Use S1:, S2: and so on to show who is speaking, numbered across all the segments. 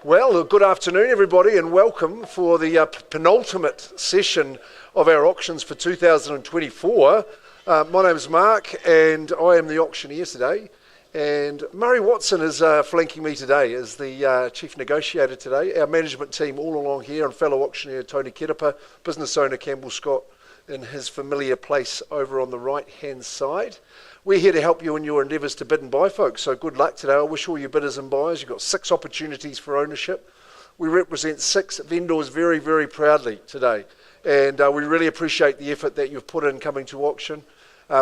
S1: Well, good afternoon everybody and welcome for the penultimate session of our auctions for 2024. My name is Mark and I am the auctioneer today, and Murray Watson is flanking me today as the chief negotiator today. Our management team all along here and fellow auctioneer Tony Kerepa, business owner Campbell Scott in his familiar place over on the right hand side. We're here to help you in your endeavours to bid and buy, folks, so good luck today. I wish all you bidders and buyers, you've got 6 opportunities for ownership. We represent 6 vendors very, very proudly today, and we really appreciate the effort that you've put in coming to auction.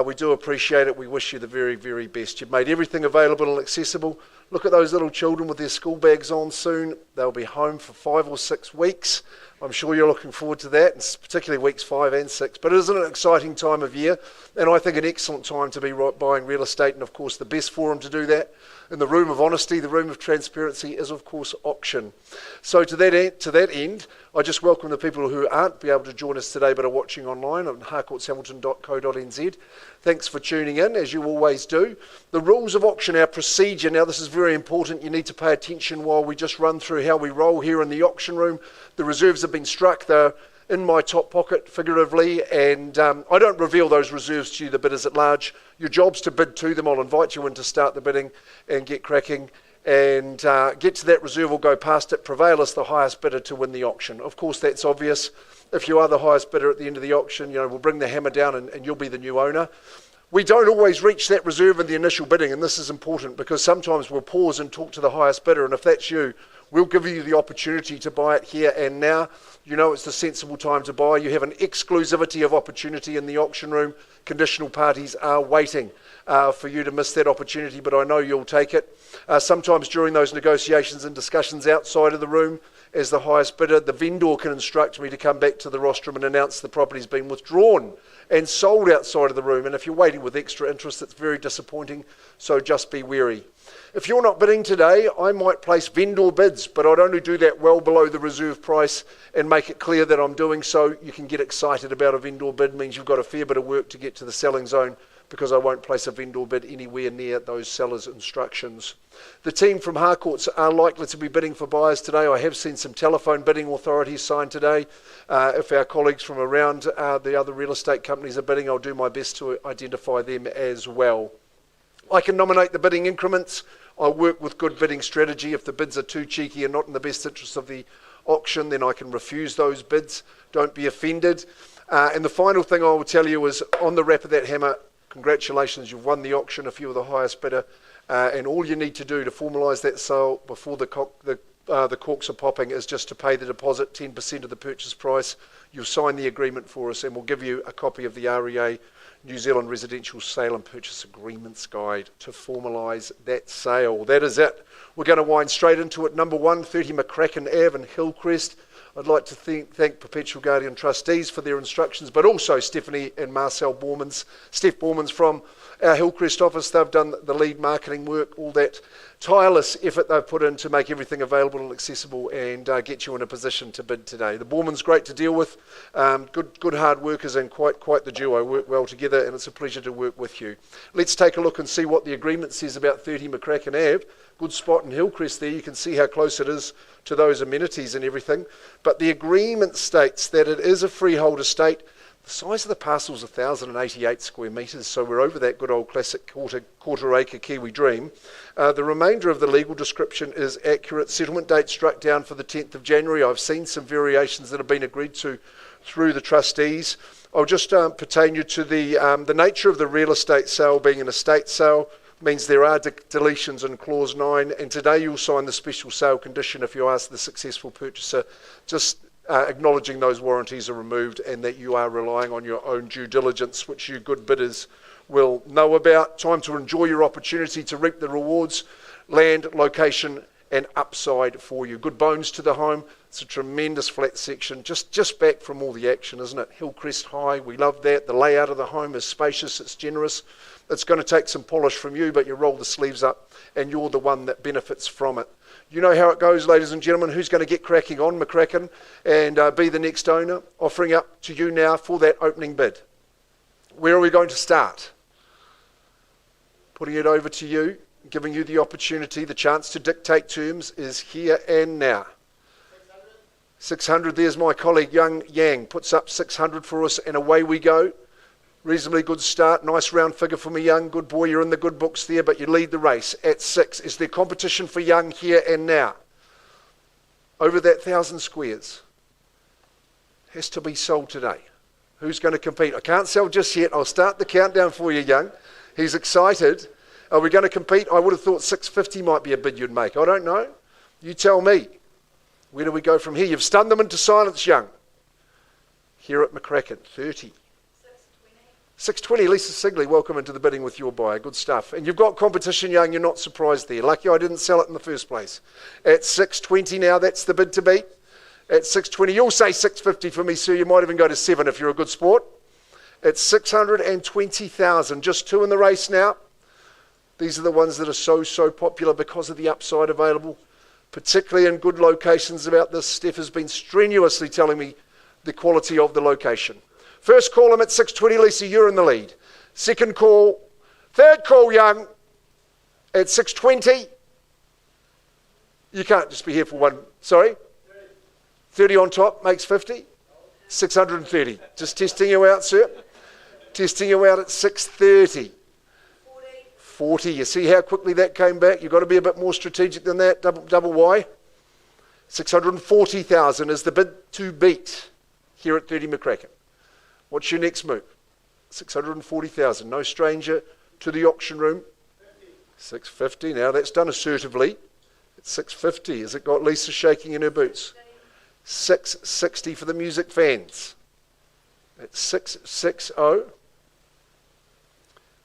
S1: We do appreciate it. We wish you the very, very best. You've made everything available and accessible. Look at those little children with their school bags on soon. They'll be home for 5 or 6 weeks. I'm sure you're looking forward to that, and particularly weeks 5 and 6. But it is an exciting time of year, and I think an excellent time to be buying real estate, and of course the best forum to do that in the room of honesty, the room of transparency, is of course auction. So to that end, I just welcome the people who aren't be able to join us today but are watching online on harcourtshamilton.co.nz. Thanks for tuning in, as you always do. The rules of auction, our procedure, now this is very important. You need to pay attention while we just run through how we roll here in the auction room. The reserves have been struck. They're in my top pocket, figuratively, and I don't reveal those reserves to you, the bidders at large. Your job's to bid to them. I'll invite you in to start the bidding and get cracking, and get to that reserve or go past it. Prevail as the highest bidder to win the auction. Of course, that's obvious. If you are the highest bidder at the end of the auction, we'll bring the hammer down and you'll be the new owner. We don't always reach that reserve in the initial bidding, and this is important because sometimes we'll pause and talk to the highest bidder, and if that's you, we'll give you the opportunity to buy it here and now. It's the sensible time to buy. You have an exclusivity of opportunity in the auction room. Conditional parties are waiting for you to miss that opportunity, but I know you'll take it. Sometimes during those negotiations and discussions outside of the room, as the highest bidder, the vendor can instruct me to come back to the rostrum and announce the property's been withdrawn and sold outside of the room. And if you're waiting with extra interest, it's very disappointing, so just be wary. If you're not bidding today, I might place vendor bids, but I'd only do that well below the reserve price and make it clear that I'm doing so. You can get excited about a vendor bid. It means you've got a fair bit of work to get to the selling zone, because I won't place a vendor bid anywhere near those sellers' instructions. The team from Harcourts are likely to be bidding for buyers today. I have seen some telephone bidding authorities signed today. If our colleagues from around the other real estate companies are bidding, I'll do my best to identify them as well. I can nominate the bidding increments. I work with good bidding strategy. If the bids are too cheeky and not in the best interest of the auction, then I can refuse those bids. Don't be offended. And the final thing I will tell you is, on the wrap of that hammer, congratulations, you've won the auction if you were the highest bidder, and all you need to do to formalise that sale before the corks are popping is just to pay the deposit, 10% of the purchase price. You'll sign the agreement for us, and we'll give you a copy of the REA New Zealand Residential Sale and Purchase Agreements Guide to formalise that sale. That is it. We're going to wind straight into it. Number 1, 30 McCracken Ave in Hillcrest. I'd like to thank Perpetual Guardian trustees for their instructions, but also Stephanie and Marcel Bormans, Steph Bormans from our Hillcrest office. They've done the lead marketing work, all that tireless effort they've put in to make everything available and accessible and get you in a position to bid today. The Bormans, great to deal with, good hard workers and quite the duo, work well together, and it's a pleasure to work with you. Let's take a look and see what the agreement says about 30 McCracken Ave. Good spot in Hillcrest there. You can see how close it is to those amenities and everything. But the agreement states that it is a freehold estate. The size of the parcel is 1,088 square metres, so we're over that good old classic quarter acre Kiwi dream. The remainder of the legal description is accurate. Settlement date struck down for the 10th of January. I've seen some variations that have been agreed to through the trustees. I'll just pertain you to the nature of the real estate sale being an estate sale. Means there are deletions in clause 9, and today you'll sign the special sale condition if you ask the successful purchaser, just acknowledging those warranties are removed and that you are relying on your own due diligence, which you good bidders will know about. Time to enjoy your opportunity to reap the rewards, land, location and upside for you. Good bones to the home. It's a tremendous flat section, just back from all the action, isn't it? Hillcrest High, we love that. The layout of the home is spacious, it's generous. It's going to take some polish from you, but you roll the sleeves up and you're the one that benefits from it. You know how it goes, ladies and gentlemen. Who's going to get cracking on McCracken and be the next owner? Offering up to you now for that opening bid. Where are we going to start? Putting it over to you. giving you the opportunity, the chance to dictate terms is here and now. 600, there's my colleague Young Yang, puts up 600 for us, and away we go. Reasonably good start, nice round figure for me, Young. Good boy, you're in the good books there, but you lead the race at 6. Is there competition for Young here and now? Over that 1,000 squares. Has to be sold today. Who's going to compete? I can't sell just yet. I'll start the countdown for you, Young. He's excited. Are we going to compete? I would have thought 650 might be a bid you'd make. I don't know. You tell me. Where do we go from here? You've stunned them into silence, Young. Here at McCracken, 30. 620, Lisa Sigley, welcome into the bidding with your buyer. Good stuff. And you've got competition, Young. You're not surprised there. Lucky I didn't sell it in the first place. At 620 now, that's the bid to beat. At 620, you'll say 650 for me, sir. You might even go to 7 if you're a good sport. At 620,000, just 2 in the race now. These are the ones that are so popular because of the upside available, particularly in good locations about this. Steph has been strenuously telling me the quality of the location. First call, I'm at 620, Lisa, you're in the lead. Second call, third call, Young, at 620. You can't just be here for one, sorry? 30 on top makes 50. 630. Just testing you out, sir. Testing you out at 630. 40. You see how quickly that came back? You've got to be a bit more strategic than that. Double Y. 640,000 is the bid to beat here at 30 McCracken. What's your next move? 640,000. No stranger to the auction room. 650. Now that's done assertively. It's 650. Has it got Lisa shaking in her boots? 660 for the music fans. It's 660.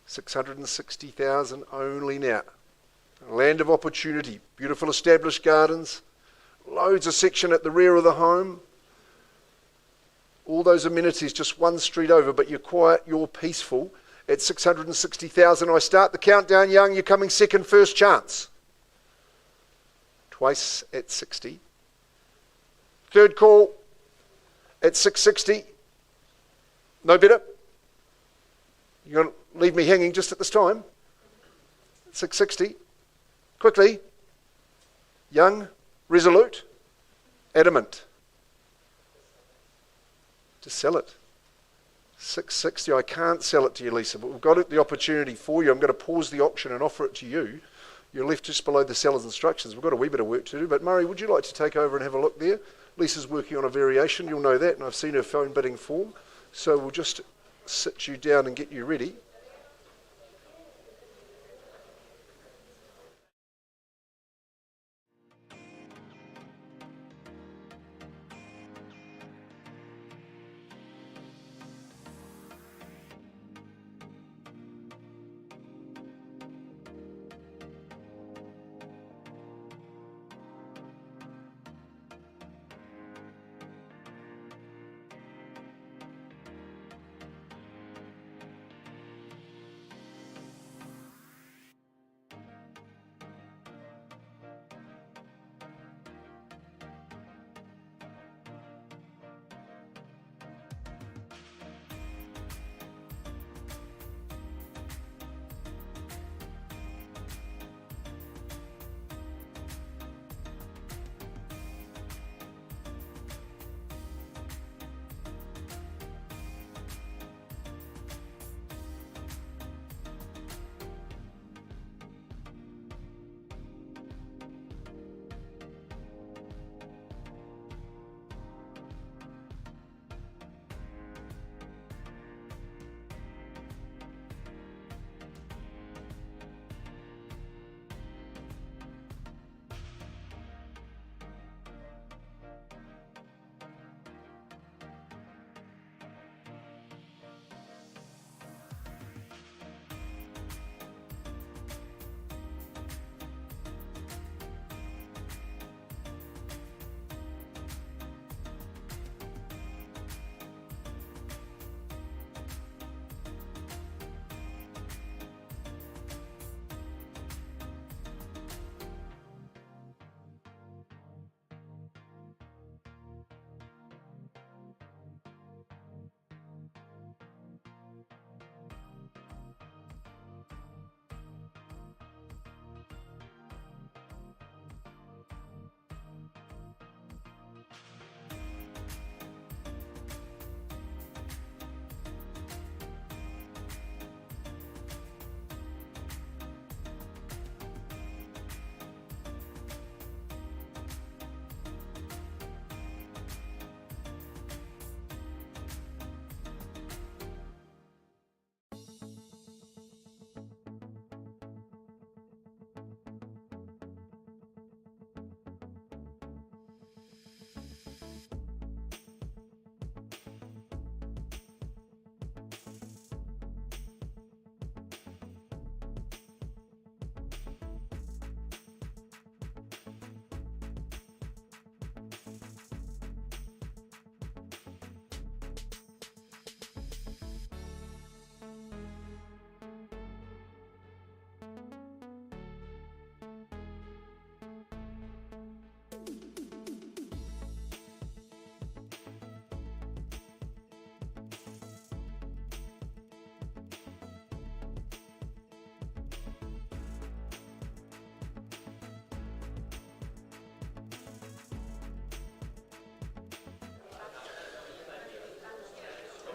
S1: 660,000 only now. A land of opportunity. Beautiful established gardens. Loads of section at the rear of the home. All those amenities just one street over, but you're quiet, you're peaceful. At 660,000, I start the countdown, Young. You're coming second, first chance. Twice at 60. Third call at 660. No bidder. You're going to leave me hanging just at this time. 660. Quickly. Young, resolute, adamant. To sell it. 660. I can't sell it to you, Lisa, but we've got the opportunity for you. I'm going to pause the auction and offer it to you. You're left just below the seller's instructions. We've got a wee bit of work to do, but Murray, would you like to take over and have a look there? Lisa's working on a variation. You'll know that, and I've seen her phone bidding form. So we'll just sit you down and get you ready.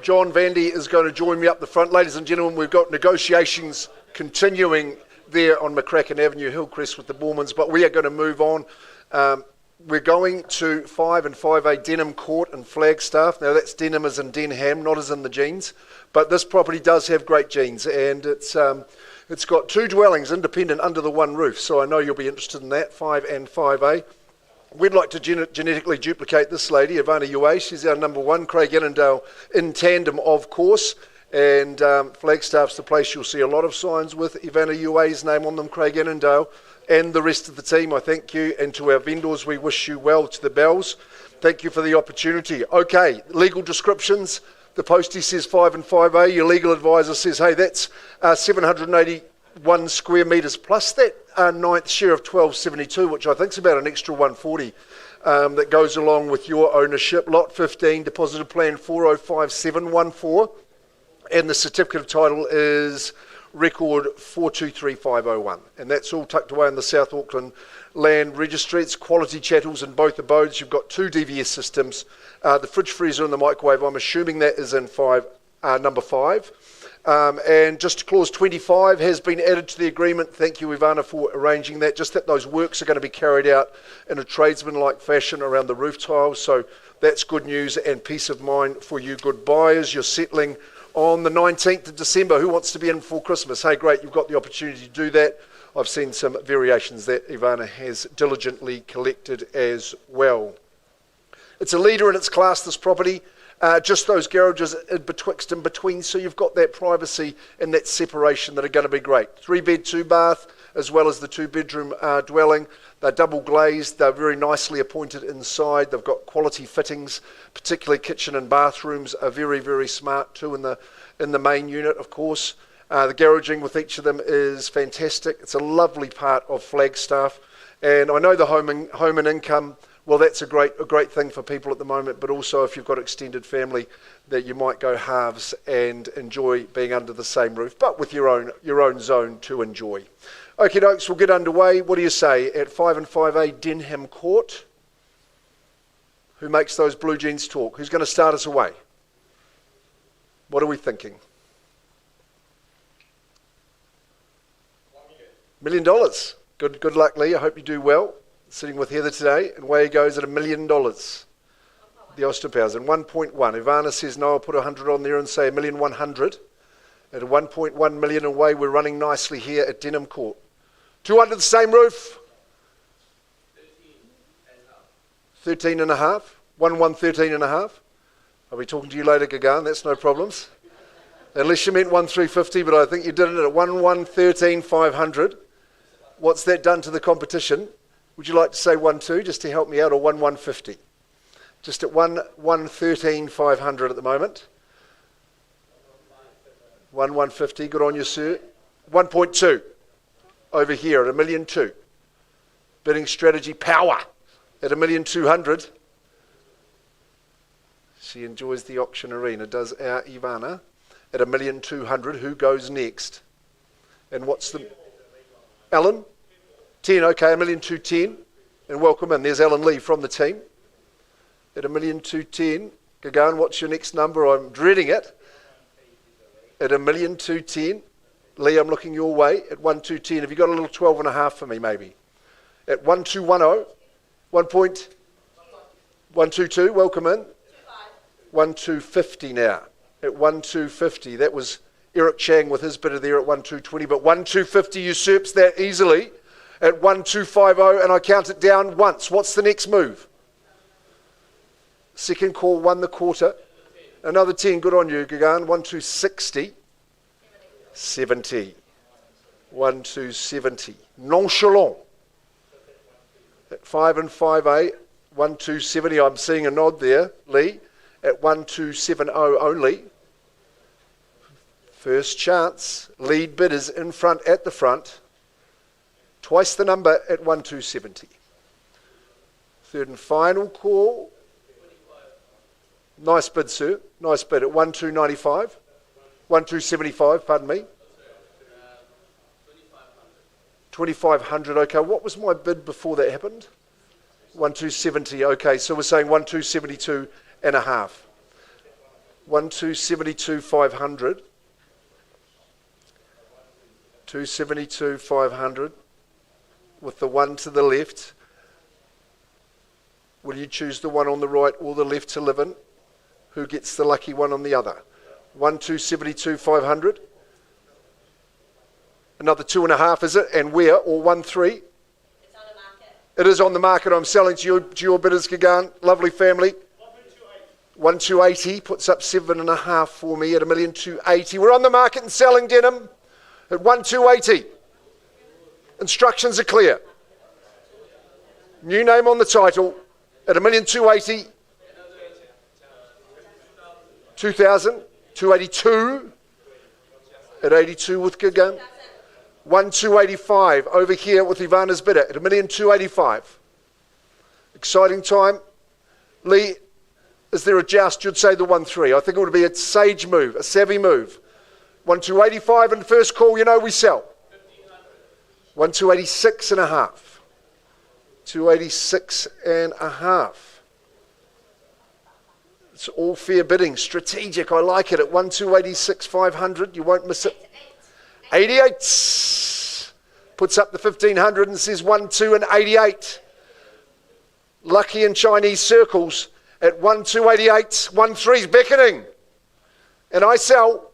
S1: John Vandy is going to join me up the front. Ladies and gentlemen, we've got negotiations continuing there on McCracken Avenue, Hillcrest with the Bormans, but we are going to move on. We're going to 5 and 5A Denham Court in Flagstaff. Now that's Denham as in Denham, not as in the jeans, but this property does have great genes, and it's got 2 dwellings independent under the one roof, so I know you'll be interested in that, 5 and 5A. We'd like to genetically duplicate this lady, Ivana Ue. She's our number 1. Craig Annandale in tandem, of course. And Flagstaff's the place you'll see a lot of signs with Ivana Ue's name on them, Craig Annandale, and the rest of the team. I thank you. And to our vendors, we wish you well. To the Bells, thank you for the opportunity. Okay, legal descriptions. The postie says 5 and 5A. Your legal advisor says, hey, that's 781 square metres plus that ninth share of 1272, which I think is about an extra 140 that goes along with your ownership. Lot 15, deposited plan 405714, and the certificate of title is record 423501, and that's all tucked away in the South Auckland Land Registry. It's quality chattels in both abodes. You've got 2 DVS systems, the fridge, freezer and the microwave. I'm assuming that is in number 5. And just clause 25 has been added to the agreement. Thank you, Ivana, for arranging that. Just that those works are going to be carried out in a tradesman-like fashion around the roof tiles. So that's good news and peace of mind for you good buyers. You're settling on the 19th of December. Who wants to be in for Christmas? Hey, great, you've got the opportunity to do that. I've seen some variations that Ivana has diligently collected as well. It's a leader in its class, this property. Just those garages betwixt and between, so you've got that privacy and that separation that are going to be great. 3-bed, 2-bath, as well as the 2-bedroom dwelling. They're double glazed, they're very nicely appointed inside. They've got quality fittings, particularly kitchen and bathrooms are very, very smart too in the main unit, of course. The garaging with each of them is fantastic. It's a lovely part of Flagstaff, and I know the home and income. Well, that's a great thing for people at the moment, but also if you've got extended family, that you might go halves and enjoy being under the same roof, but with your own zone to enjoy. Okay, dokes, we'll get underway. What do you say at 5 and 5A Denham Court? Who makes those blue jeans talk? Who's going to start us away? What are we thinking? $1 million. Good luck, Lee. I hope you do well. Sitting with Heather today, and away he goes at $1 million. The Osterpowers and 1.1. Ivana says no, I'll put 100 on there and say 1,100,000. At 1.1 million away, we're running nicely here at Denham Court. 2 under the same roof. 13 and a half. 13 and a half. I'll be talking to you later, Gagan. That's no problems. Unless you meant 1,350, but I think you did it at 13,500. What's that done to the competition? Would you like to say 1-2 just to help me out, or 1,150? Just at 13,500 at the moment. 1,150. Good on you, sir. 1.2 over here at 1,200,000. Bidding strategy power at 1,200,000. She enjoys the auction arena. Does our Ivana at 1,200,000? Who goes next? And what's the Alan? 10, okay, 1,210,000, and welcome in. There's Alan Lee from the team at 1,210,000. Gagan, what's your next number? I'm dreading it. At 1,210,000. Lee, I'm looking your way at 1,210,000. Have you got a little 12 and a half for me, maybe? At 1,210, 1.122, welcome in. 1,250 now. At 1,250, that was Eric Chang with his bidder there at 1,220, but 1,250 usurps that easily. At 1,250, and I count it down once. What's the next move? Second call, 1 the quarter. Another 10, good on you, Gagan. 1,260. 70. 1,270. Nonchalant. At 5 and 5A, 1,270. I'm seeing a nod there, Lee. At 1,270 only. First chance. Lead bidders in front at the front. Twice the number at 1,270. Third and final call. Nice bid, sir. Nice bid at 1,295. 1,275, pardon me. 2,500, okay. What was my bid before that happened? 1,270, okay. So we're saying 1,272 and a half. 1272,500. 272,500 with the one to the left. Will you choose the one on the right or the left to live in? Who gets the lucky one on the other? 1272,500. Another 2.5, is it? And where? Or 1.3?
S2: It's on the market.
S1: It is on the market. I'm selling to your bidders, Gagan. Lovely family. 1,280 puts up 7.5 for me at 1,280,000. We're on the market and selling, Denham, at 1,280. Instructions are clear. New name on the title at 1,280,000. 2,000. 282 at 82 with Gagan. 1,285 over here with Ivana's bidder at 1,285,000. Exciting time. Lee, is there a joust? You'd say the 1.3. I think it would be a sage move, a savvy move. 1,285 and first call, you know we sell. 1,286.5. 286.5. It's all fair bidding, strategic. I like it at 1,286,500. You won't miss it. 88 puts up the 1,500 and says 1,2 and 88. Lucky in Chinese circles at 1,288. 1.3's beckoning. And I sell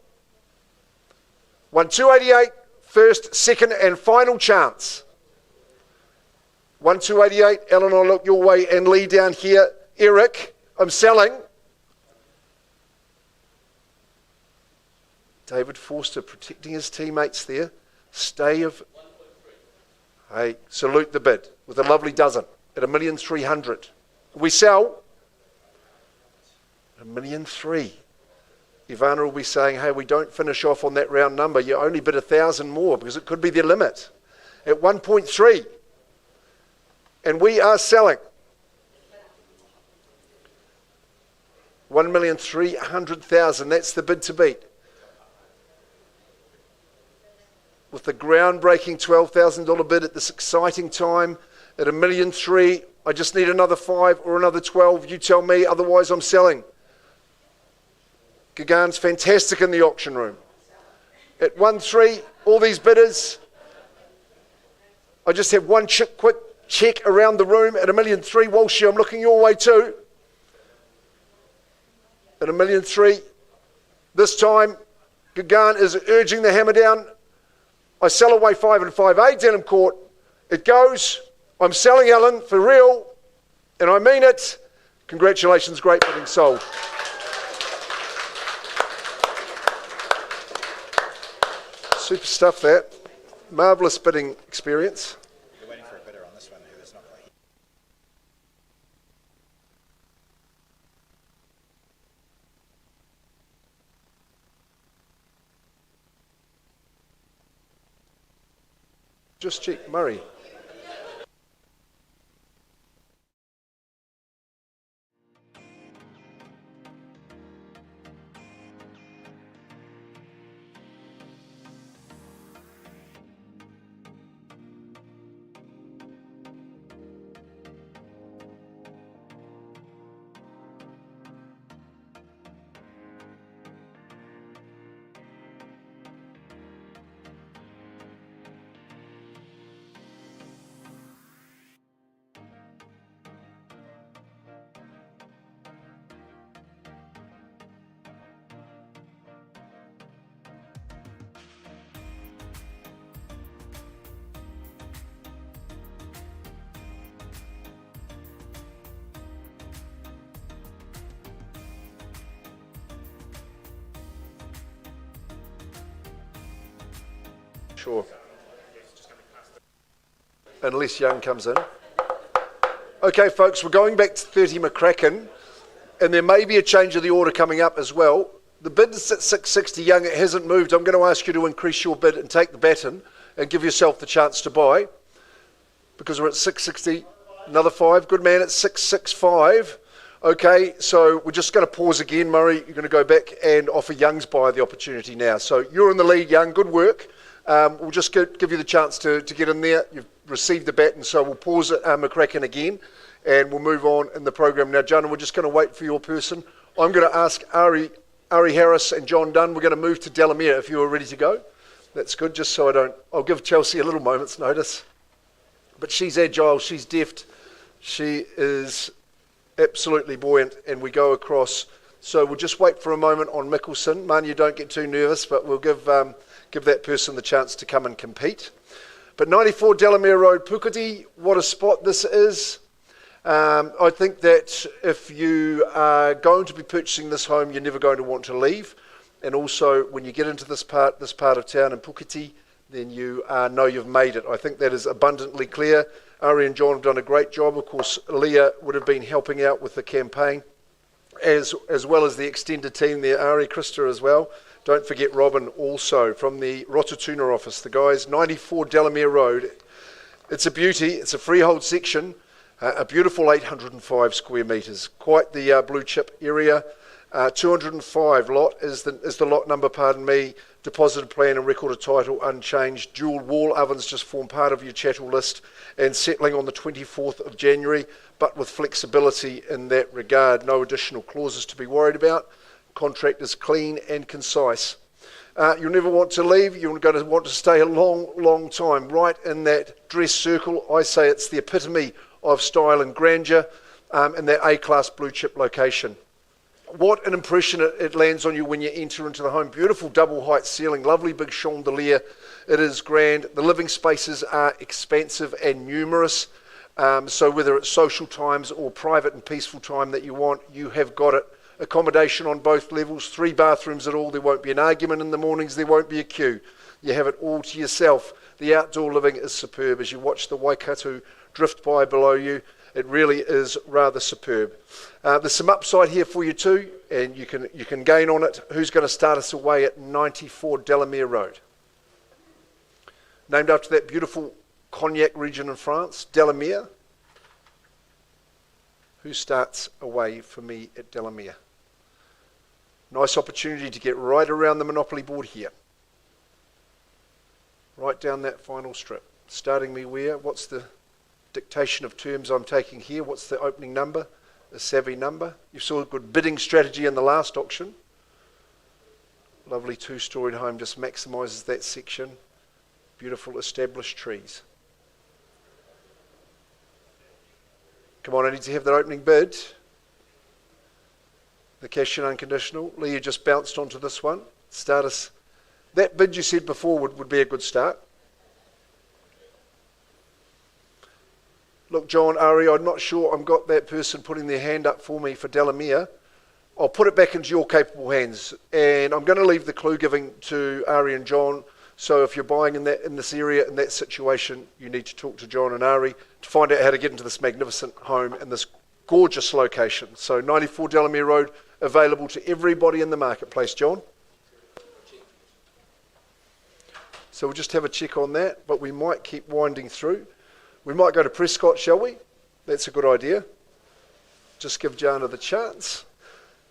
S1: 1,288, first, second, and final chance. 1,288. Ellen, I'll look your way, and Lee down here. Eric, I'm selling. David Forster protecting his teammates there. Stay of. Hey, salute the bid with a lovely dozen at 1,300,000. We sell 1,300,000. Ivana will be saying, hey, we don't finish off on that round number. You only bid 1,000 more because it could be the limit at 1.3. And we are selling 1,300,000. That's the bid to beat. With the groundbreaking $12,000 bid at this exciting time at 1,300,000. I just need another 5 or another 12. You tell me, otherwise I'm selling. Gagan's fantastic in the auction room. At 1.3, all these bidders. I just have one quick check around the room at 1,300,000. Walshy, I'm looking your way too. At 1,300,000. This time, Gagan is urging the hammer down. I sell away 5 and 5A, Denham Court. It goes. I'm selling, Ellen, for real. And I mean it. Congratulations, great bidding, sold. Super stuff, that. Marvellous bidding experience.
S3: You're waiting for a bidder on this one who is not quite here.
S1: Just check, Murray. Sure. Unless Young comes in. Okay, folks, we're going back to 30 McCracken, and there may be a change of the order coming up as well. The bid is at 660 Young. It hasn't moved. I'm going to ask you to increase your bid and take the baton and give yourself the chance to buy, because we're at 660. Another 5. Good man at 665. Okay, so we're just going to pause again, Murray. You're going to go back and offer Young's buyer the opportunity now. So you're in the lead, Young. Good work. We'll just give you the chance to get in there. You've received the baton, so we'll pause at McCracken again, and we'll move on in the program. Now, John, we're just going to wait for your person. I'm going to ask Ari Ari Harris and John Dunn, we're going to move to Delamere if you are ready to go. That's good, just so I'll give Chelsea a little moment's notice. But she's agile, she's deft, she is absolutely buoyant, and we go across. So we'll just wait for a moment on Mickelson. Manu, don't get too nervous, but we'll give that person the chance to come and compete. But 94 Delamere Road, Puketi, what a spot this is. I think that if you are going to be purchasing this home, you're never going to want to leave. And also, when you get into this part of town in Puketi, then you know you've made it. I think that is abundantly clear. Ari and John have done a great job. Of course, Leah would have been helping out with the campaign, as well as the extended team there, Ari, Krista as well. Don't forget Robin also from the Rototuna office. The guys, 94 Delamere Road. It's a beauty. It's a freehold section. A beautiful 805 square metres. Quite the blue chip area. 205 lot is the lot number, pardon me. Deposited plan and record of title unchanged. Dual wall ovens just form part of your chattel list and settling on the 24th of January, but with flexibility in that regard. No additional clauses to be worried about. Contract is clean and concise. You'll never want to leave. You're going to want to stay a long, long time. Right in that dress circle, I say it's the epitome of style and grandeur in that A-class blue chip location. What an impression it lands on you when you enter into the home. Beautiful double height ceiling, lovely big chandelier. It is grand. The living spaces are expansive and numerous. So whether it's social times or private and peaceful time that you want, you have got it. Accommodation on both levels, 3 bathrooms at all. There won't be an argument in the mornings. There won't be a queue. You have it all to yourself. The outdoor living is superb as you watch the Waikato drift by below you. It really is rather superb. There's some upside here for you too, and you can gain on it. Who's going to start us away at 94 Delamere Road? Named after that beautiful Cognac region in France, Delamere. Who starts away for me at Delamere? Nice opportunity to get right around the Monopoly board here. Right down that final strip. Starting me where? What's the dictation of terms I'm taking here? What's the opening number? A savvy number. You saw a good bidding strategy in the last auction. Lovely 2-storied home just maximises that section. Beautiful established trees. Come on, I need to have that opening bid. The cash in unconditional. Leah just bounced onto this one. Start us. That bid you said before would be a good start. Look, John, Ari, I'm not sure I've got that person putting their hand up for me for Delamere. I'll put it back into your capable hands. And I'm going to leave the clue giving to Ari and John. So if you're buying in this area, in that situation, you need to talk to John and Ari to find out how to get into this magnificent home in this gorgeous location. So 94 Delamere Road, available to everybody in the marketplace, John. So we'll just have a check on that, but we might keep winding through. We might go to Prescott, shall we? That's a good idea. Just give Jana the chance.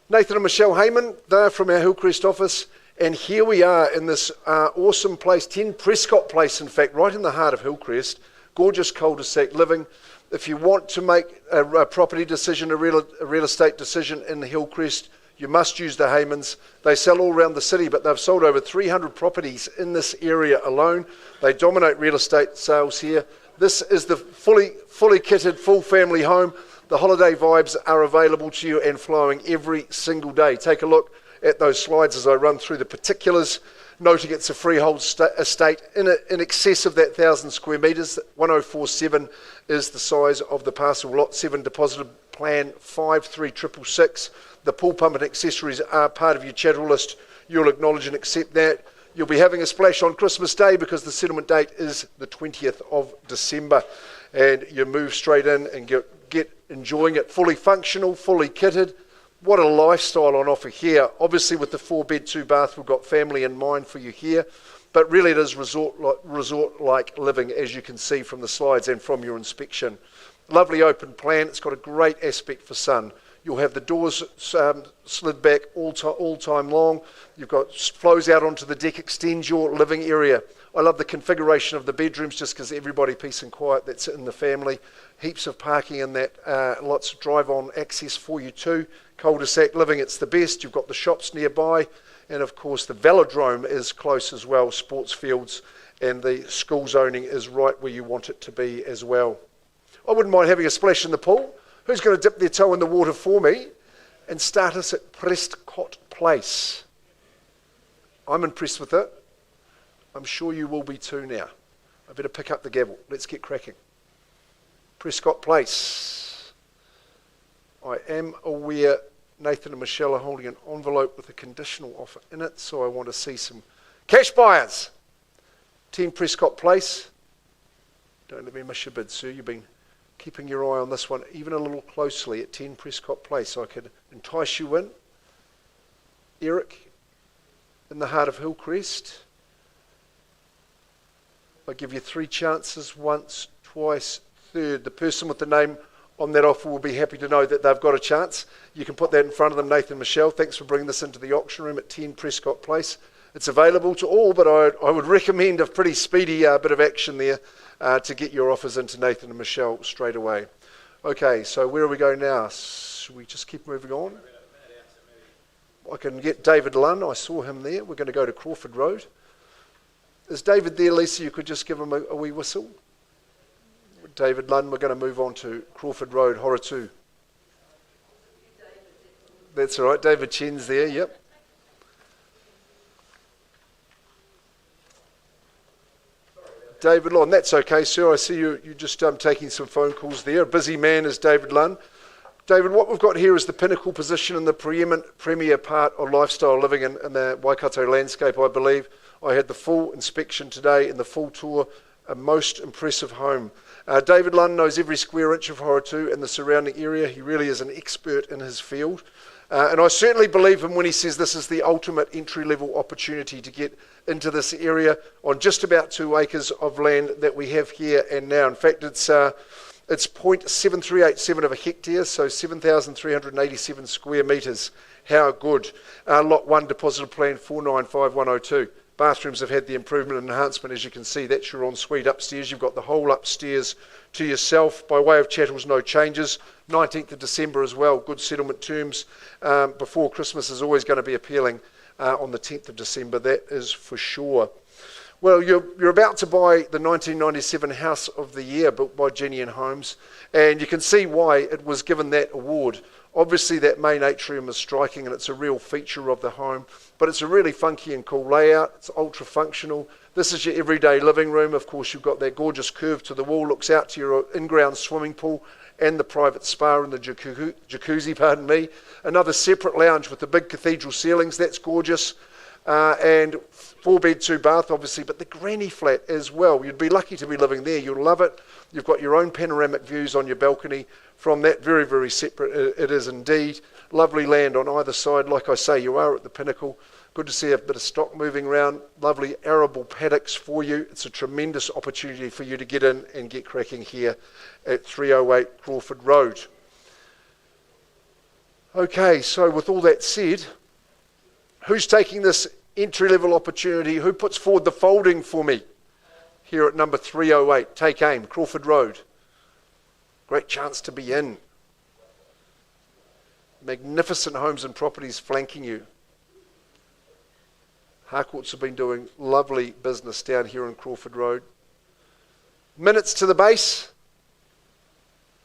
S1: Nathan and Michelle Heyman, they're from our Hillcrest office. And here we are in this awesome place, 10 Prescott Place, in fact, right in the heart of Hillcrest. Gorgeous cul-de-sac living. If you want to make a property decision, a real estate decision in Hillcrest, you must use the Heymans. They sell all around the city, but they've sold over 300 properties in this area alone. They dominate real estate sales here. This is the fully kitted, full family home. The holiday vibes are available to you and flowing every single day. Take a look at those slides as I run through the particulars, noting it's a freehold estate in excess of that 1,000 square metres. 1047 is the size of the parcel. Lot 7 deposited plan 53666. The pool pump and accessories are part of your chattel list. You'll acknowledge and accept that. You'll be having a splash on Christmas Day because the settlement date is the 20th of December. And you move straight in and get enjoying it. Fully functional, fully kitted. What a lifestyle on offer here. Obviously with the 4-bed, 2-bath, we've got family in mind for you here. But really it is resort-like living, as you can see from the slides and from your inspection. Lovely open plan. It's got a great aspect for sun. You'll have the doors slid back all time long. You've got flows out onto the deck, extends your living area. I love the configuration of the bedrooms just because everybody peace and quiet that's in the family. Heaps of parking in that, lots of drive-on access for you too. Cul-de-sac living, it's the best. You've got the shops nearby, and of course the velodrome is close as well, sports fields, and the school zoning is right where you want it to be as well. I wouldn't mind having a splash in the pool. Who's going to dip their toe in the water for me and start us at Prescott Place? I'm impressed with it. I'm sure you will be too now. I better pick up the gavel. Let's get cracking. Prescott Place. I am aware Nathan and Michelle are holding an envelope with a conditional offer in it, so I want to see some cash buyers. 10 Prescott Place. Don't let me miss your bid, sir. You've been keeping your eye on this one even a little closely at 10 Prescott Place. I could entice you in. Eric, in the heart of Hillcrest. I give you 3 chances, once, twice, third. The person with the name on that offer will be happy to know that they've got a chance. You can put that in front of them, Nathan and Michelle. Thanks for bringing this into the auction room at 10 Prescott Place. It's available to all, but I would recommend a pretty speedy bit of action there to get your offers into Nathan and Michelle straight away. Okay, so where are we going now? Should we just keep moving on? I can get David Lunn. I saw him there. We're going to go to Crawford Road. Is David there, Lisa? You could just give him a wee whistle. David Lunn, we're going to move on to Crawford Road, Horatu. That's all right. David Chen's there, yep. David Lunn, that's okay, sir. I see you just taking some phone calls there. A busy man is David Lunn. David, what we've got here is the pinnacle position in the premier part of lifestyle living in the Waikato landscape, I believe. I had the full inspection today and the full tour. A most impressive home. David Lunn knows every square inch of Horatu and the surrounding area. He really is an expert in his field. And I certainly believe him when he says this is the ultimate entry-level opportunity to get into this area on just about 2 acres of land that we have here and now. In fact, it's 0.7387 of a hectare, so 7,387 square metres. How good. Lot 1, deposited plan 495102. Bathrooms have had the improvement and enhancement, as you can see. That's your ensuite upstairs. You've got the whole upstairs to yourself. By way of chattels, no changes. 19th of December as well. Good settlement terms before Christmas is always going to be appealing on the 10th of December. That is for sure. Well, you're about to buy the 1997 House of the Year built by Jenny and Homes, and you can see why it was given that award. Obviously, that main atrium is striking, and it's a real feature of the home, but it's a really funky and cool layout. It's ultra functional. This is your everyday living room. Of course, you've got that gorgeous curve to the wall, looks out to your in-ground swimming pool and the private spa and the jacuzzi, pardon me. Another separate lounge with the big cathedral ceilings. That's gorgeous. And 4-bed, 2-bath, obviously, but the granny flat as well. You'd be lucky to be living there. You'll love it. You've got your own panoramic views on your balcony from that. Very, very separate it is indeed. Lovely land on either side. Like I say, you are at the pinnacle. Good to see a bit of stock moving around. Lovely arable paddocks for you. It's a tremendous opportunity for you to get in and get cracking here at 308 Crawford Road. Okay, so with all that said, who's taking this entry-level opportunity? Who puts forward the folding for me here at number 308? Take aim, Crawford Road. Great chance to be in. Magnificent homes and properties flanking you. Harcourts have been doing lovely business down here on Crawford Road. Minutes to the base,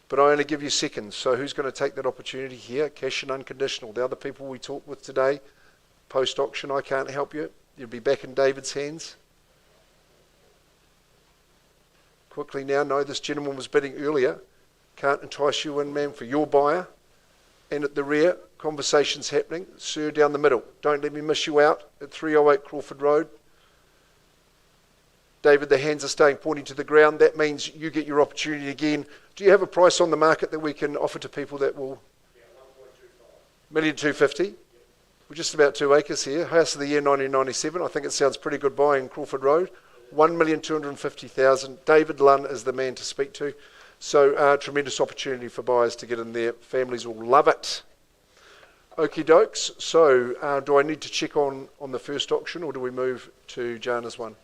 S1: but I only give you seconds. So who's going to take that opportunity here? Cash and unconditional. The other people we talked with today, post-auction, I can't help you. You'll be back in David's hands. Quickly now, no, this gentleman was bidding earlier. Can't entice you in, ma'am, for your buyer. And at the rear, conversations happening. Sir, down the middle. Don't let me miss you out at 308 Crawford Road. David, the hands are staying pointing to the ground. That means you get your opportunity again. Do you have a price on the market that we can offer to people that will... Yeah, 1,250,000. We're just about 2 acres here. House of the Year 1997. I think it sounds pretty good buying Crawford Road. 1,250,000. David Lunn is the man to speak to. So tremendous opportunity for buyers to get in there. Families will love it. Okie dokes. So do I need to check on the first auction, or do we move to Jana's one?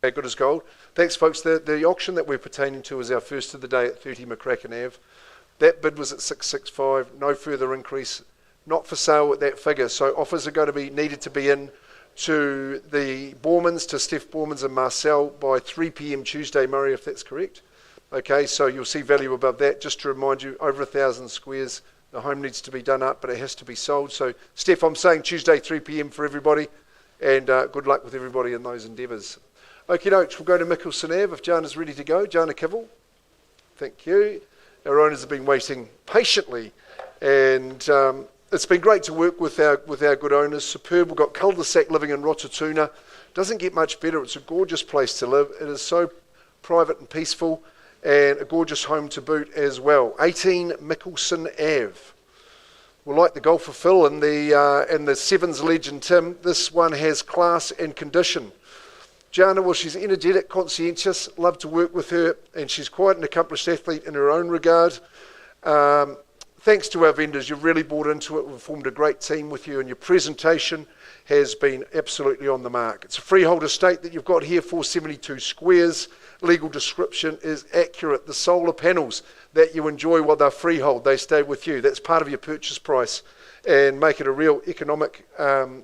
S1: Okay, good as gold. Thanks, folks. The auction that we're pertaining to is our first of the day at 30 McCracken Ave. That bid was at 665, no further increase, not for sale at that figure. So offers are going to be needed to be in to the Bormans, to Steph Bormans and Marcel by 3 p.m. Tuesday, Murray, if that's correct. Okay, so you'll see value above that. Just to remind you, over 1,000 squares. The home needs to be done up, but it has to be sold. So, Steph, I'm saying Tuesday, 3 p.m. for everybody, and good luck with everybody in those endeavours. Okay, dokes, we'll go to Mickelson Ave if Jana's ready to go. Jana Kivel, thank you. Our owners have been waiting patiently, and it's been great to work with our good owners. Superb. We've got cul-de-sac living in Rotatuna. Doesn't get much better. It's a gorgeous place to live. It is so private and peaceful, and a gorgeous home to boot as well. 18 Mickelson Ave. Well, like the golfer Phil and the Sevens legend Tim, this one has class and condition. Jana, well, she's energetic, conscientious, love to work with her, and she's quite an accomplished athlete in her own regard. Thanks to our vendors, you've really bought into it. We've formed a great team with you, and your presentation has been absolutely on the mark. It's a freehold estate that you've got here, 472 squares. Legal description is accurate. The solar panels that you enjoy while they're freehold, they stay with you. That's part of your purchase price, and make it a real economic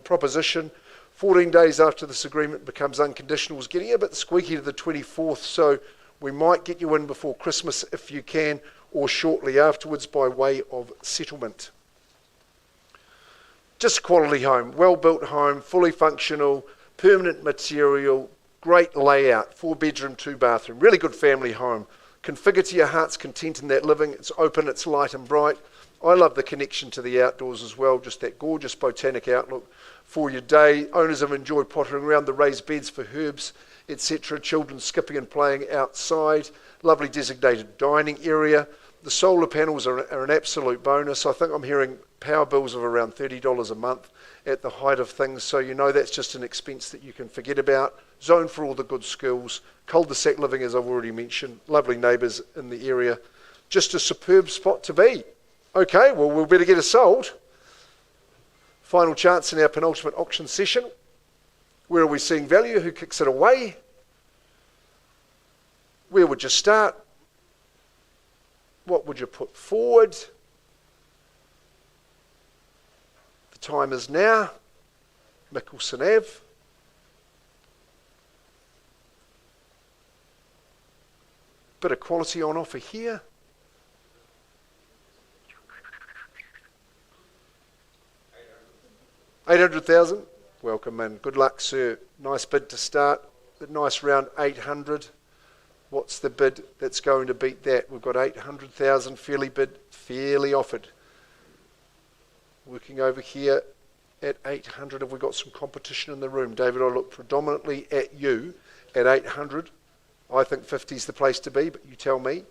S1: proposition. 14 days after this agreement becomes unconditional. It's getting a bit squeaky to the 24th, so we might get you in before Christmas if you can, or shortly afterwards by way of settlement. Just a quality home, well-built home, fully functional, permanent material, great layout, 4-bedroom, 2-bathroom, really good family home. Configure to your heart's content in that living. It's open, it's light and bright. I love the connection to the outdoors as well, just that gorgeous botanic outlook for your day. Owners have enjoyed pottering around the raised beds for herbs, etc. Children skipping and playing outside. Lovely designated dining area. The solar panels are an absolute bonus. I think I'm hearing power bills of around $30 a month at the height of things, so you know that's just an expense that you can forget about. Zone for all the good schools. Cul-de-sac living, as I've already mentioned. Lovely neighbours in the area. Just a superb spot to be. Okay, well, we'll better get it sold. Final chance in our penultimate auction session. Where are we seeing value? Who kicks it away? Where would you start? What would you put forward? The time is now. Mickelson Ave. Bit of quality on offer here. $800,000. Welcome and good luck, sir. Nice bid to start. A nice round 800. What's the bid that's going to beat that? We've got 800,000 fairly bid, fairly offered. Working over here at 800. Have we got some competition in the room? David, I look predominantly at you at 800. I think 50 is the place to be, but you tell me.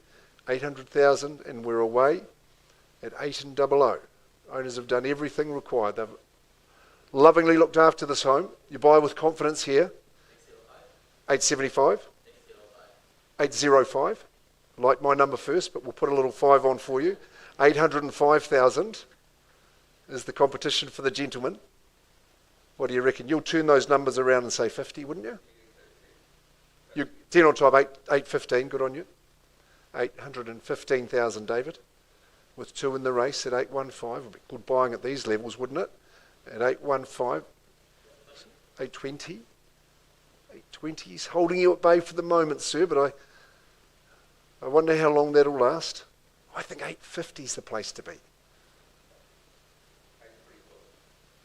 S1: 800,000 and we're away at 800. Owners have done everything required. They've lovingly looked after this home. You buy with confidence here. 875. 805. Like my number first, but we'll put a little 5 on for you. 805,000 is the competition for the gentleman. What do you reckon? You'll turn those numbers around and say 50, wouldn't you? You 10 on top, 815. Good on you. 815,000, David, with 2 in the race at 815. Would be good buying at these levels, wouldn't it? At 815, 820. 820. He's holding you at bay for the moment, sir, but I wonder how long that'll last. I think 850 is the place to be.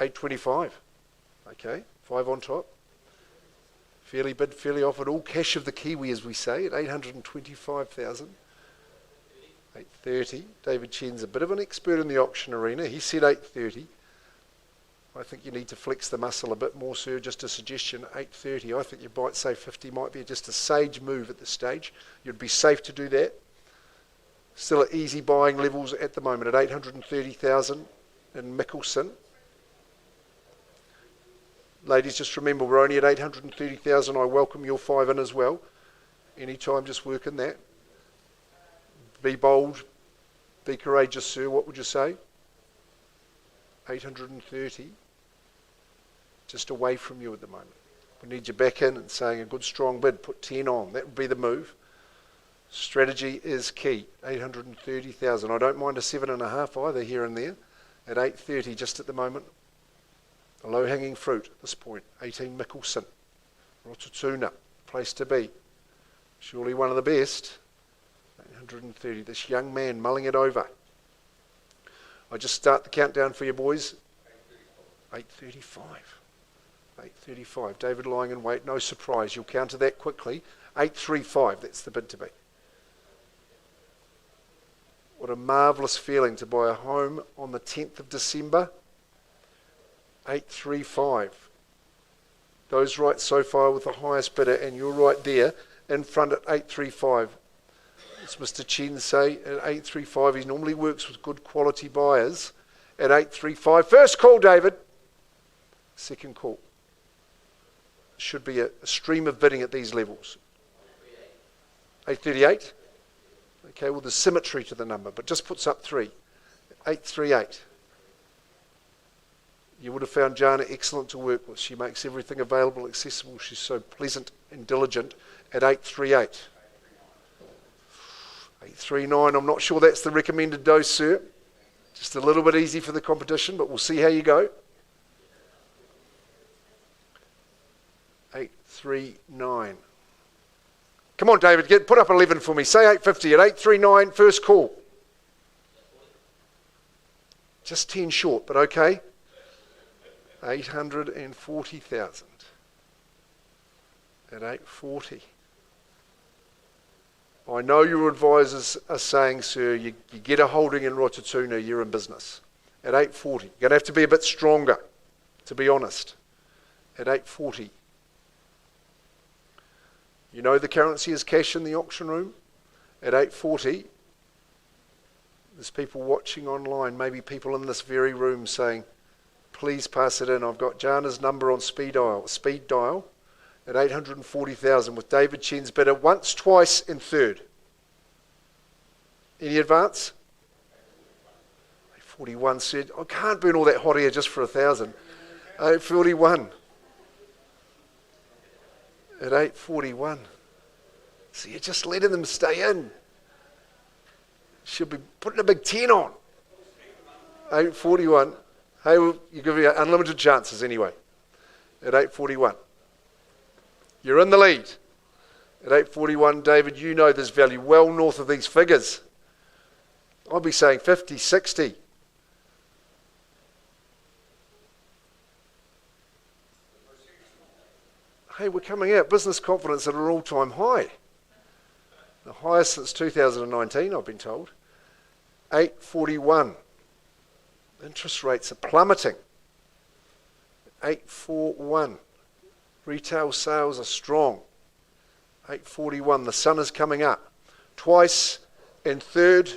S1: 825. Okay, 5 on top. Fairly bid, fairly offered. All cash of the Kiwi, as we say, at 825,000. 830. David Chen's a bit of an expert in the auction arena. He said 830. I think you need to flex the muscle a bit more, sir. Just a suggestion, 830. I think you might say 50 might be just a sage move at this stage. You'd be safe to do that. Still at easy buying levels at the moment at 830,000 in Mickelson. Ladies, just remember, we're only at 830,000. I welcome your 5 in as well. Anytime, just work in that. Be bold. Be courageous, sir. What would you say? 830. Just away from you at the moment. We need you back in and saying a good strong bid. Put 10 on. That would be the move. Strategy is key. 830,000. I don't mind a 7.5 either here and there. At 830 just at the moment. A low-hanging fruit at this point. 18 Mickelson. Rotatuna. Place to be. Surely one of the best. 830. This young man mulling it over. I just start the countdown for you boys. 835. 835. David lying in wait. No surprise. You'll counter that quickly. 835. That's the bid to be. What a marvellous feeling to buy a home on the 10th of December. 835. Those right so far with the highest bidder, and you're right there in front at 835. It's Mr. Chen say at 835. He normally works with good quality buyers at 835. First call, David. Second call. Should be a stream of bidding at these levels. 838. Okay, well, there's symmetry to the number, but just puts up 3. 838. You would have found Jana excellent to work with. She makes everything available, accessible. She's so pleasant and diligent at 838. 839, I'm not sure that's the recommended dose, sir. Just a little bit easy for the competition, but we'll see how you go. 839. Come on, David, put up 11 for me. Say 850 at 839, first call. Just 10 short, but okay. 840,000 at 840. I know your advisors are saying, sir, you get a holding in Rotatuna, you're in business. At 840. You're going to have to be a bit stronger, to be honest. At 840. You know the currency is cash in the auction room. At 840, there's people watching online, maybe people in this very room saying, please pass it in. I've got Jana's number on speed dial at 840,000 with David Chen's bidder once, twice, and third. Any advance? 841 said, I can't burn all that hot air just for 1,000. 841. At 841. So you're just letting them stay in. Should be putting a big 10 on. 841. Hey, well, you give you unlimited chances anyway. At 841. You're in the lead. At 841, David, you know there's value well north of these figures. I'll be saying 50, 60. Hey, we're coming out. Business confidence at an all-time high. The highest since 2019, I've been told. 841. Interest rates are plummeting. 841. Retail sales are strong. 841. The sun is coming up. Twice and third.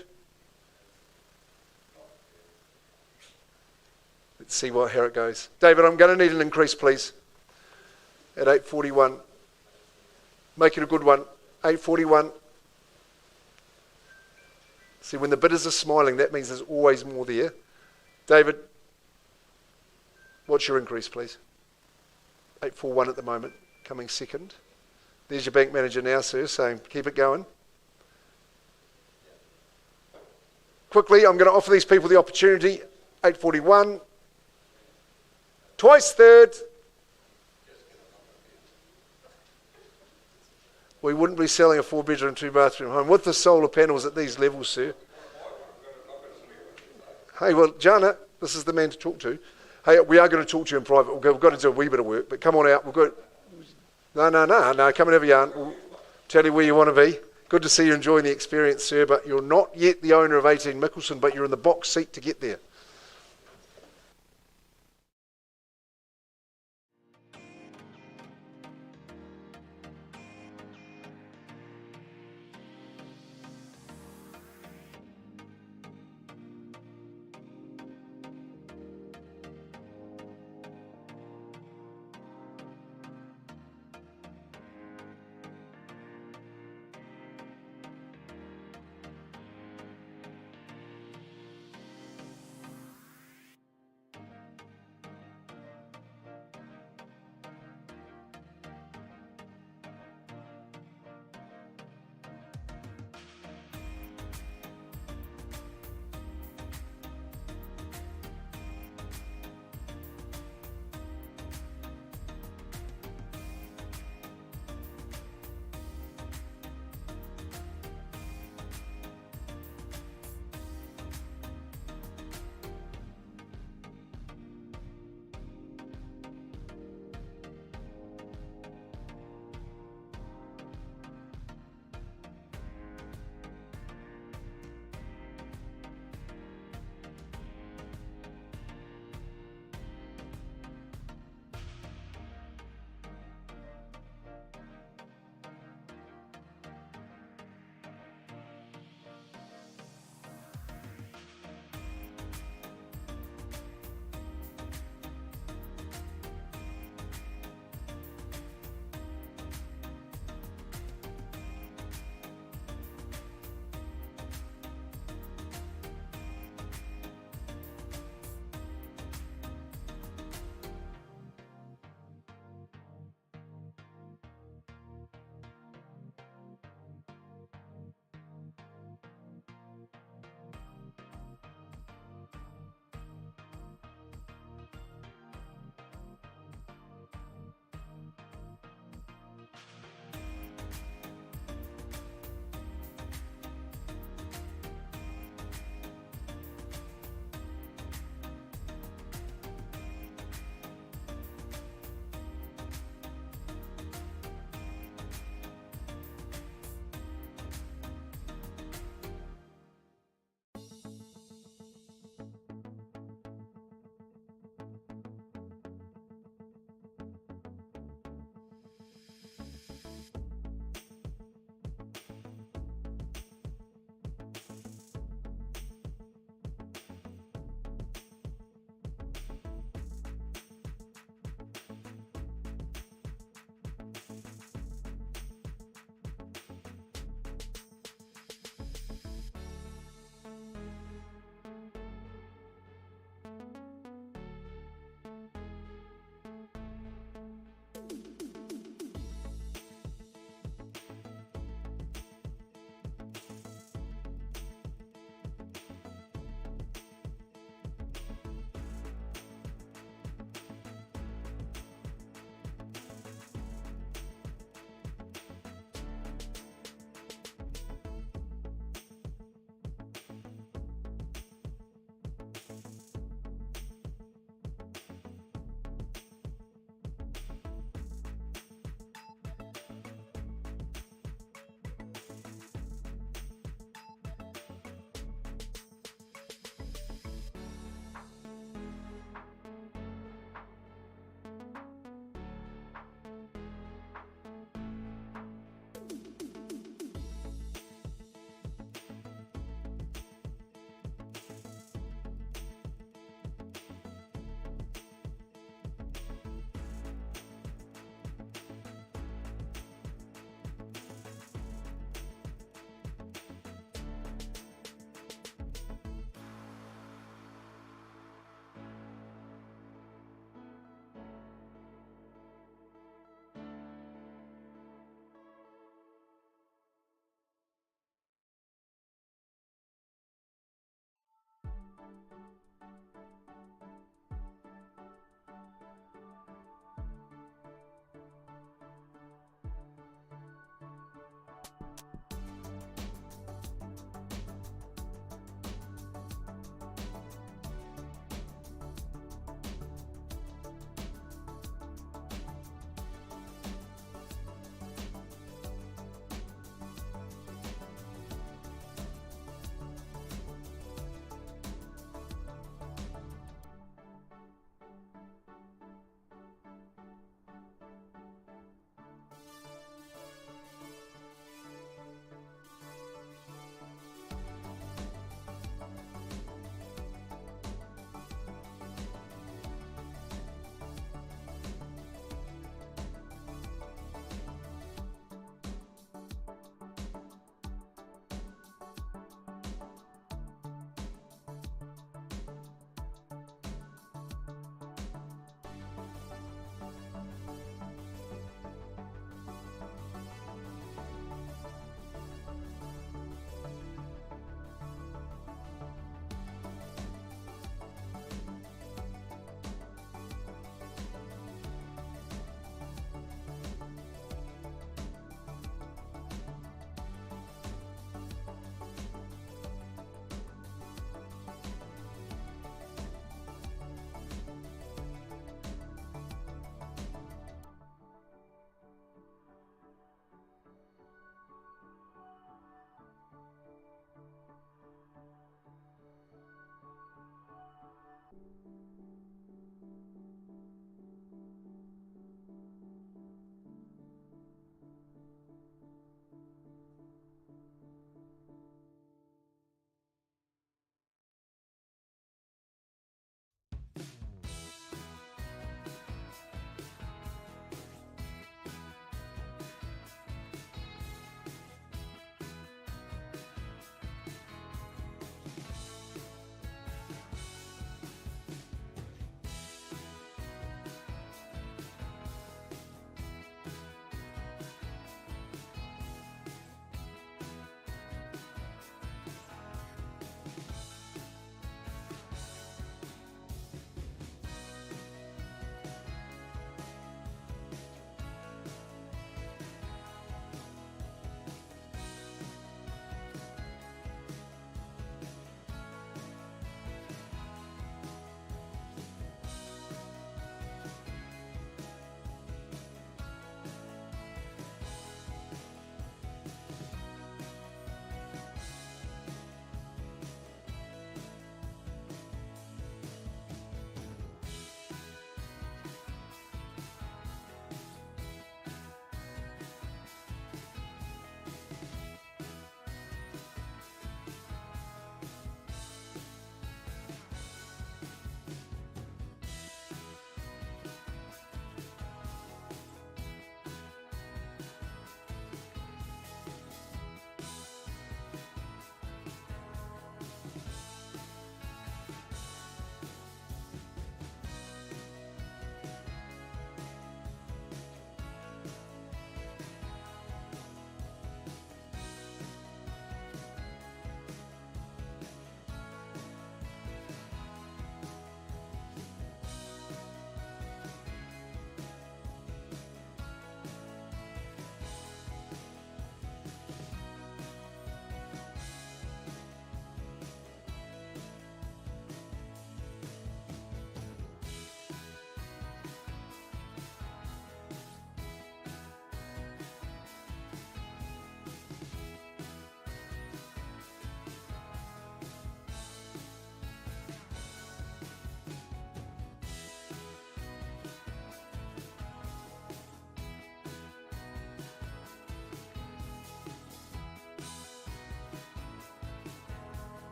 S1: Let's see how it goes. David, I'm going to need an increase, please. At 841. Make it a good one. 841. See, when the bidders are smiling, that means there's always more there. David, what's your increase, please? 841 at the moment, coming second. There's your bank manager now, sir, saying keep it going. Quickly, I'm going to offer these people the opportunity. 841. Twice third. We wouldn't be selling a 4-bedroom, 2-bathroom home with the solar panels at these levels, sir. Hey, well, Jana, this is the man to talk to. Hey, we are going to talk to you in private. We've got to do a wee bit of work, but come on out. We've got... No, come and have a yarn. We'll tell you where you want to be. Good to see you enjoying the experience, sir, but you're not yet the owner of 18 Mickelson, but you're in the box seat to get there.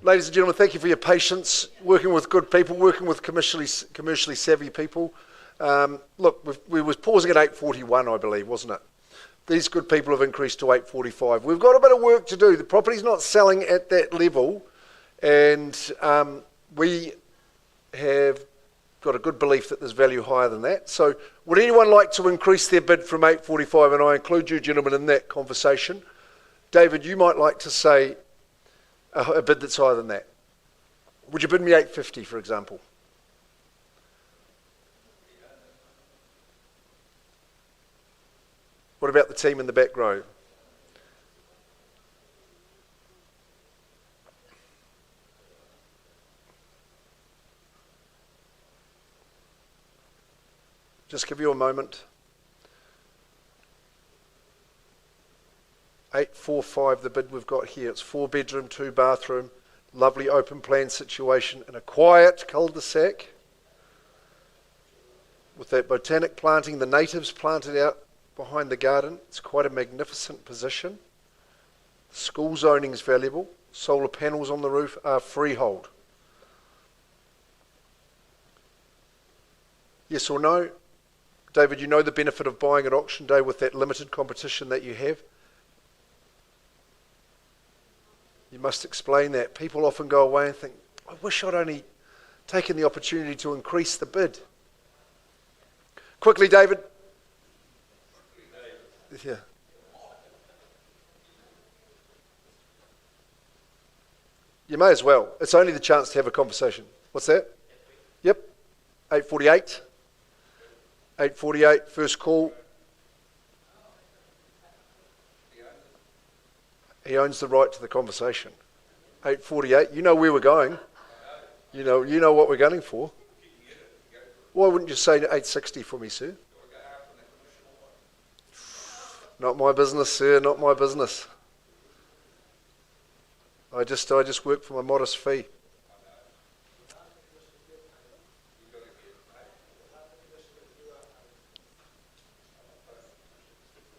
S1: Ladies and gentlemen, thank you for your patience, working with good people, working with commercially savvy people. Look, we was pausing at 8:41, I believe, wasn't it? These good people have increased to 8:45. We've got a bit of work to do. The property's not selling at that level, and we have got a good belief that there's value higher than that. So would anyone like to increase their bid from 8:45? And I include you gentlemen in that conversation. David, you might like to say a bid that's higher than that. Would you bid me 8:50, for example? What about the team in the back row? Just give you a moment. 845, the bid we've got here. It's 4-bedroom, 2-bathroom, lovely open plan situation in a quiet cul-de-sac with that botanic planting, the natives planted out behind the garden. It's quite a magnificent position. School zoning is valuable. Solar panels on the roof are freehold. Yes or no? David, you know the benefit of buying at auction day with that limited competition that you have? You must explain that. People often go away and think, I wish I'd only taken the opportunity to increase the bid. Quickly, David. Yeah. You may as well. It's only the chance to have a conversation. What's that? Yep. 8:48. 8:48, first call. He owns the right to the conversation. 8:48, you know where we're going. You know what we're gunning for. Why wouldn't you say 8:60 for me, sir? Not my business, sir, not my business. I just work for my modest fee.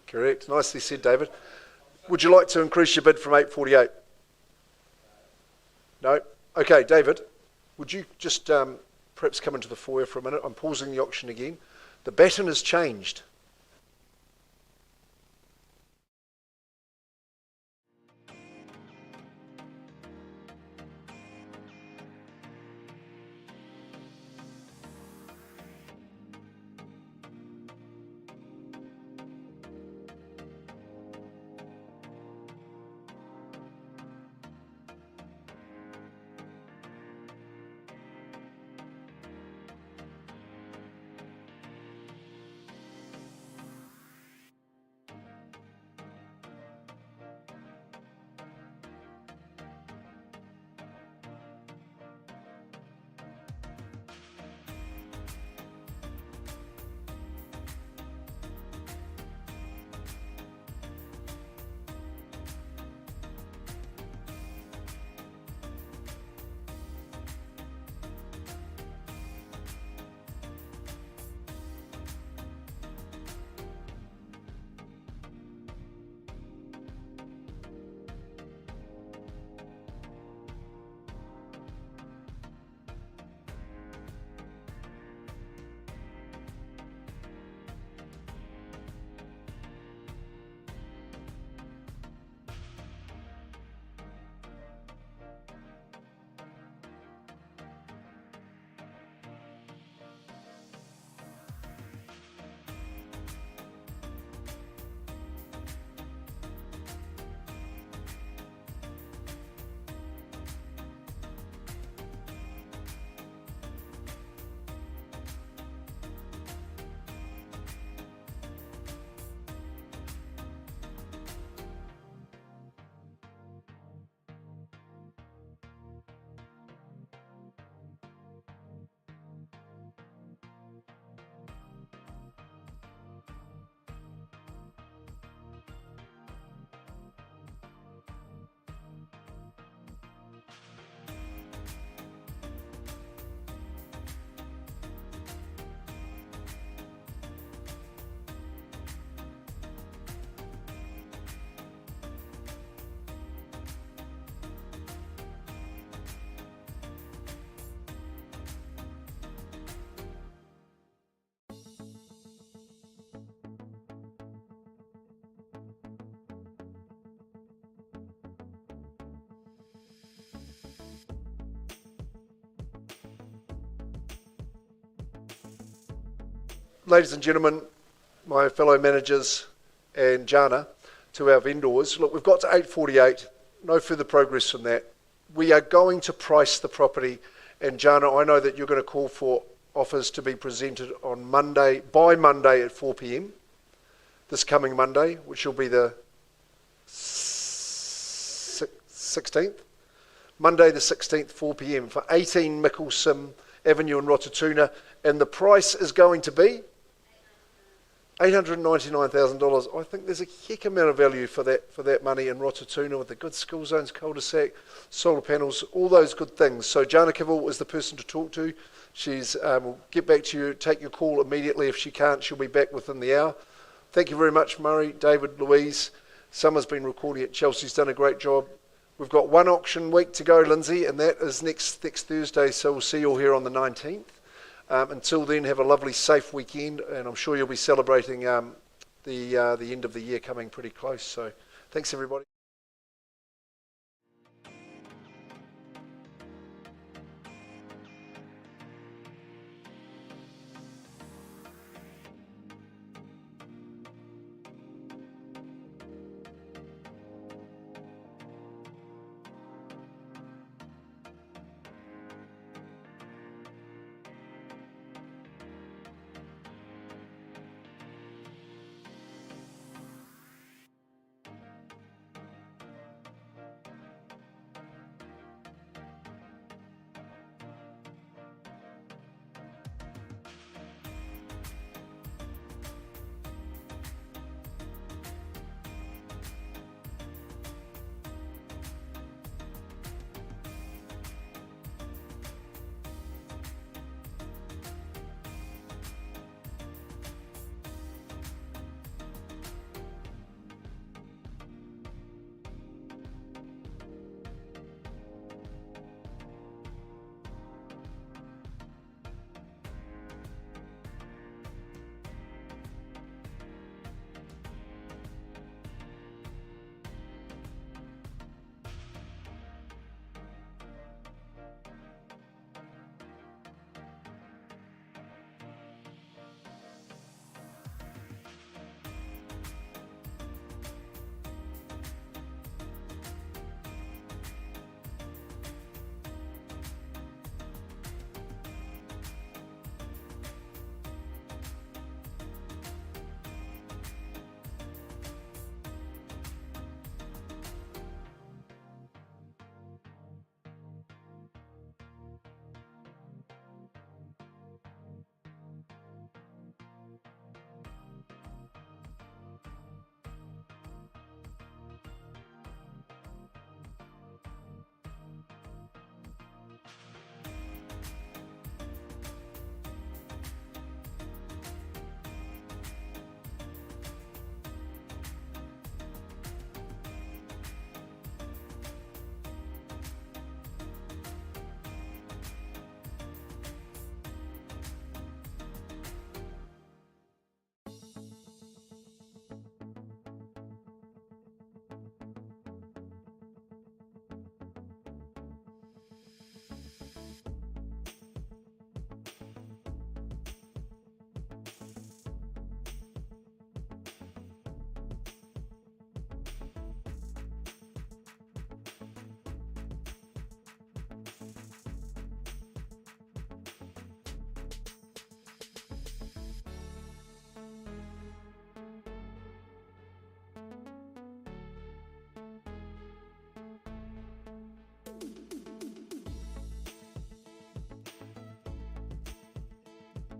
S1: Correct. Nicely said, David. Would you like to increase your bid from 8:48? No? Okay, David, would you just perhaps come into the foyer for a minute? I'm pausing the auction again. The baton has changed. ladies and gentlemen, my fellow managers and Jana, to our vendors, look, we've got to 8:48, no further progress from that. We are going to price the property, and Jana, I know that you're going to call for offers to be presented on Monday, by Monday at 4 p.m, this coming Monday, which will be the 16th. Monday the 16th, 4 p.m, for 18 Mickelson Avenue in Rototuna, and the price is going to be $899,000. I think there's a heck amount of value for that money in Rototuna, with the good school zones, cul-de-sac, solar panels, all those good things. So Jana Kivell is the person to talk to. She's will get back to you, take your call immediately. If she can't, she'll be back within the hour. Thank you very much, Murray, David, Louise. Summer's been recording at Chelsea's done a great job. We've got one auction week to go, Lindsay, and that is next Thursday, so we'll see you all here on the 19th. Until then, have a lovely, safe weekend, and I'm sure you'll be celebrating the end of the year coming pretty close. So thanks, everybody.